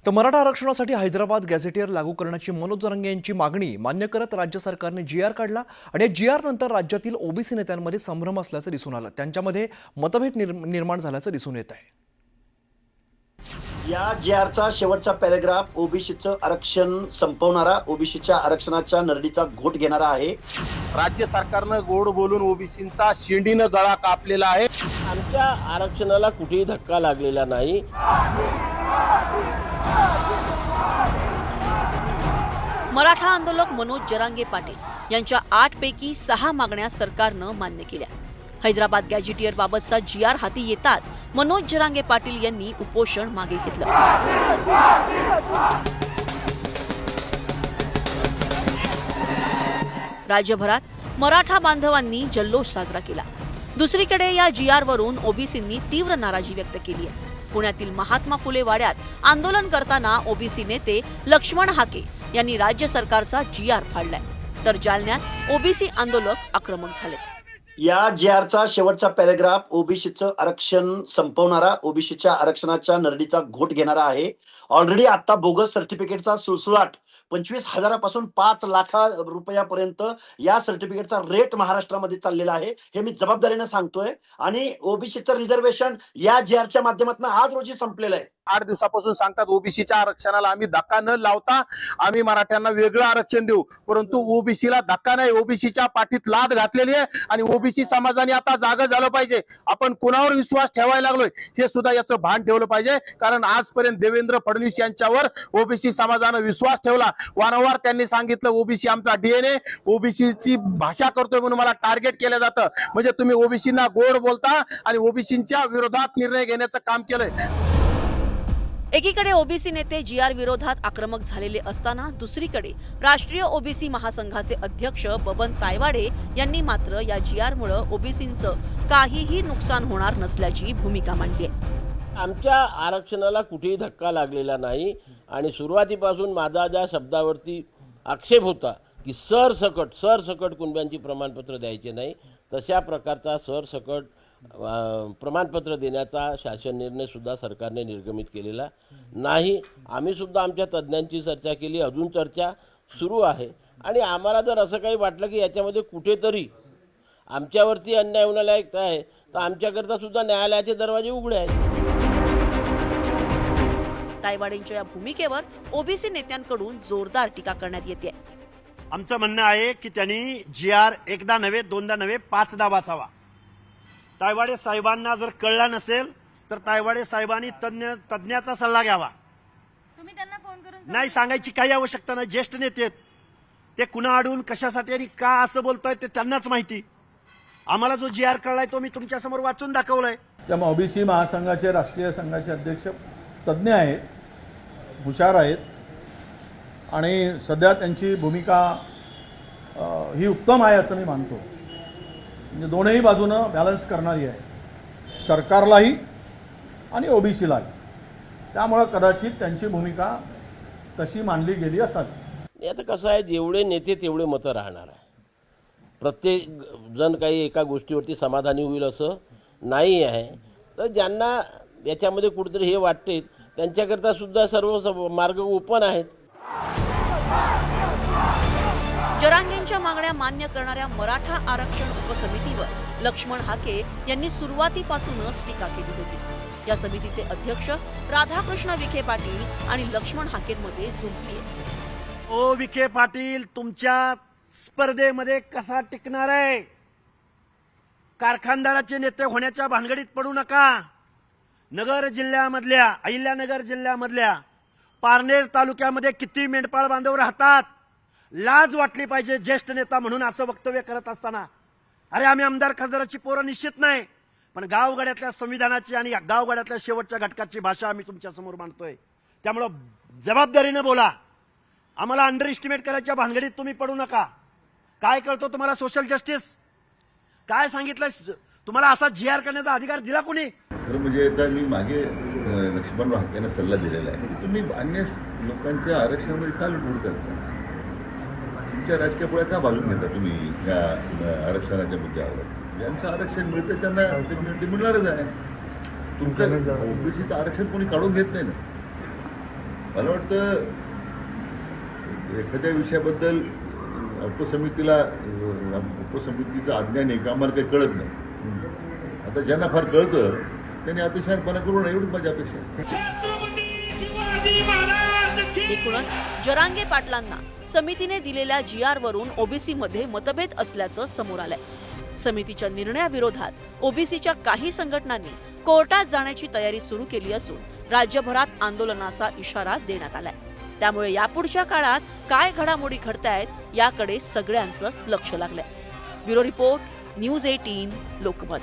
तर मराठा आरक्षणासाठी हैदराबाद गॅझेटियर लागू करण्याची मनोज जरांगे यांची मागणी मान्य करत राज्य सरकारने जीआर काढला आणि या जीआर नंतर राज्यातील ओबीसी नेत्यांमध्ये संभ्रम असल्याचं दिसून आलं। त्यांच्यामध्ये मतभेद निर्माण झाल्याचं दिसून येत आहे। या जीआरचा शेवटचा पॅराग्राफ ओबीसीचं आरक्षण संपवणारा, ओबीसीच्या आरक्षणाच्या नरडीचा घोट घेणारा आहे। राज्य सरकारनं गोड बोलून ओबीसींचा शेंडीनं गळा कापलेला आहे। आमच्या आरक्षणाला कुठेही धक्का लागलेला नाही। मराठा आंदोलक मनोज जरांगे पाटील यांच्या 8 पैकी 6 मागण्या सरकारनं मान्य केल्या। हैदराबाद गॅझेटियर बाबतचा जीआर हाती येताच मनोज जरांगे पाटील यांनी उपोषण मागे घेतलं। राज्यभरात मराठा बांधवांनी जल्लोष साजरा केला। दुसरीकडे या जीआर वरून ओबीसींनी तीव्र नाराजी व्यक्त केली आहे। पुण्यातील महात्मा फुले वाड्यात आंदोलन करताना ओबीसी नेते लक्ष्मण हाके यांनी राज्य सरकारचा जीआर फाडलाय, तर जालन्यात ओबीसी आंदोलक आक्रमक झाले। या जीआरचा शेवटचा पॅराग्राफ ओबीसीचं आरक्षण संपवणारा, ओबीसीच्या आरक्षणाच्या नरडीचा घोट घेणारा आहे। ऑलरेडी आता बोगस सर्टिफिकेटचा सुळसुळाट 25,000 पासून 5 लाख रुपयापर्यंत या सर्टिफिकेटचा रेट महाराष्ट्रामध्ये चाललेला आहे, हे मी जबाबदारीने सांगतोय। आणि ओबीसीचं रिझर्वेशन या जीआरच्या माध्यमातून आज रोजी संपलेलं आहे। 8 दिवसापासून सांगतात ओबीसीच्या आरक्षणाला आम्ही धक्का न लावता आम्ही मराठ्यांना वेगळं आरक्षण देऊ, परंतु ओबीसीला धक्का नाही, ओबीसीच्या पाठीत लाद घातलेली आहे आणि ओबीसी समाजाने आता जागं झालं पाहिजे। आपण कोणावर विश्वास ठेवायला लागलोय हे सुद्धा याचं भान ठेवलं पाहिजे, कारण आजपर्यंत देवेंद्र फडणवीस यांच्यावर ओबीसी समाजाने विश्वास ठेवला। वारंवार त्यांनी सांगितलं ओबीसी आमचा डीएनए, ओबीसीची भाषा करतोय म्हणून मला टार्गेट केलं जातं। म्हणजे तुम्ही ओबीसींना गोड बोलता आणि ओबीसींच्या विरोधात निर्णय घेण्याचं काम केलंय। एकीकडे ओबीसी नेते जीआर विरोधात आक्रमक झालेले असताना दुसरीकडे राष्ट्रीय ओबीसी महासंघाचे अध्यक्ष बबन तायवाडे यांनी मात्र या जीआरमुळे ओबीसींचं काहीही नुकसान होणार नसल्याची भूमिका मांडली आहे। आमच्या आरक्षणाला कुठेही धक्का लागलेला नाही आणि सुरुवातीपासून माझा ज्या शब्दावरती आक्षेप होता की सरसकट कुणब्यांची प्रमाणपत्र द्यायचे नाही, तशा प्रकारचा सरसकट प्रमाणपत्र देण्याचा शासन निर्णय सुद्धा सरकारने निर्गमित केलेला नाही। आम्ही सुद्धा आमच्या तज्ज्ञांची चर्चा केली, अजून चर्चा सुरू आहे आणि आम्हाला जर असं काही वाटलं की याच्यामध्ये कुठेतरी आमच्यावरती अन्याय होण्यालायक आहे तर आमच्याकरता सुद्धा न्यायालयाचे दरवाजे उघडे आहेत। तायवाडेंच्या या भूमिकेवर ओबीसी नेत्यांकडून जोरदार टीका करण्यात येते। आमचं म्हणणं आहे की त्यांनी जीआर एकदा नव्हे, दोनदा नव्हे, 5दा वाचावा। तायवाडे साहेबांना जर कळला नसेल तर तायवाडे साहेबांनी तज्ञाचा सल्ला घ्यावा। तुम्ही त्यांना फोन करून नाही सांगायची काही आवश्यकता नाही। ज्येष्ठ नेते आहेत ते कुणा अडून कशासाठी आणि का असं बोलताय ते त्यांनाच माहिती। आम्हाला जो जीआर कळलाय तो मी तुमच्या समोर वाचून दाखवलाय। त्यामुळे ओबीसी महासंघाचे राष्ट्रीय संघाचे अध्यक्ष तज्ज्ञ आहेत, हुशार आहेत आणि सध्या त्यांची भूमिका ही उत्तम आहे असं मी मानतो। म्हणजे दोनही बाजूनं बॅलन्स करणारी आहे, सरकारलाही आणि ओबीसीलाही। त्यामुळे कदाचित त्यांची भूमिका तशी मानली गेली असावी। आता कसं आहे, जेवढे नेते तेवढे मतं राहणार आहे। प्रत्येक जण काही एका गोष्टीवरती समाधानी होईल असं नाही आहे, तर ज्यांना याच्यामध्ये कुठेतरी हे वाटते त्यांच्याकरता सुद्धा सर्व मार्ग ओपन आहेत। जरांगेंच्या मागण्या मान्य करणाऱ्या मराठा आरक्षण उपसमितीवर लक्ष्मण हाके यांनी सुरुवातीपासूनच टीका केली होती। या समितीचे अध्यक्ष राधाकृष्ण विखे पाटील आणि लक्ष्मण हाकेंमध्ये जुंपली आहे। ओ विखे पाटील, तुमच्या स्पर्धेमध्ये कसा टिकणार आहे? कारखानदाराचे नेते होण्याच्या भानगडीत पडू नका। नगर जिल्ह्यामधल्या, अहिल्यानगर जिल्ह्यामधल्या पारनेर तालुक्यामध्ये किती मेंढपाळ बांधव राहतात, लाज वाटली पाहिजे ज्येष्ठ नेता म्हणून असं वक्तव्य करत असताना। अरे आम्ही आमदार खासदाराची पोरं निश्चित नाही, पण गावगाड्यातल्या संविधानाची आणि गावगाड्यातल्या शेवटच्या घटकाची भाषा आम्ही तुमच्या समोर मांडतोय। त्यामुळे जबाबदारीने बोला। आम्हाला अंडर एस्टिमेट करायच्या भानगडीत तुम्ही पडू नका। काय कळतो तुम्हाला सोशल जस्टिस? काय सांगितलं तुम्हाला? असा जीआर करण्याचा अधिकार दिला कोणी? म्हणजे आता मी मागे लक्ष्मण हाकेंना सल्ला दिलेला आहे की तुम्ही अन्य लोकांच्या आरक्षणामध्ये का लुटबुट करता? तुमच्या राजकीय पोळ्या का बाजून घेता तुम्ही या आरक्षणाच्या मुद्द्यावर? ज्यांचं आरक्षण मिळतं त्यांना ते मिळणारच आहे। तुमचं ओबीसीचं आरक्षण कोणी काढून घेत नाही ना। मला वाटतं एखाद्या विषयाबद्दल उपसमितीचं अज्ञान आहे का आम्हाला काही कळत नाही. आता ज्यांना फार कळतं त्यांनी अतिशहानपणा करू नये एवढीच माझी अपेक्षा आहे. एकूणच जरांगे पाटलांना समितीने दिलेल्या GR वरून ओबीसी मध्ये मतभेद असल्याचं समोर आलंय. समितीच्या निर्णयाविरोधात ओबीसीच्या काही संघटनांनी कोर्टात जाण्याची तयारी सुरू केली असून राज्यभरात आंदोलनाचा इशारा देण्यात आलाय. त्यामुळे यापुढच्या काळात काय घडामोडी घडतायत याकडे सगळ्यांचंच लक्ष लागलंय. Bureau report, news 18 Lokmat.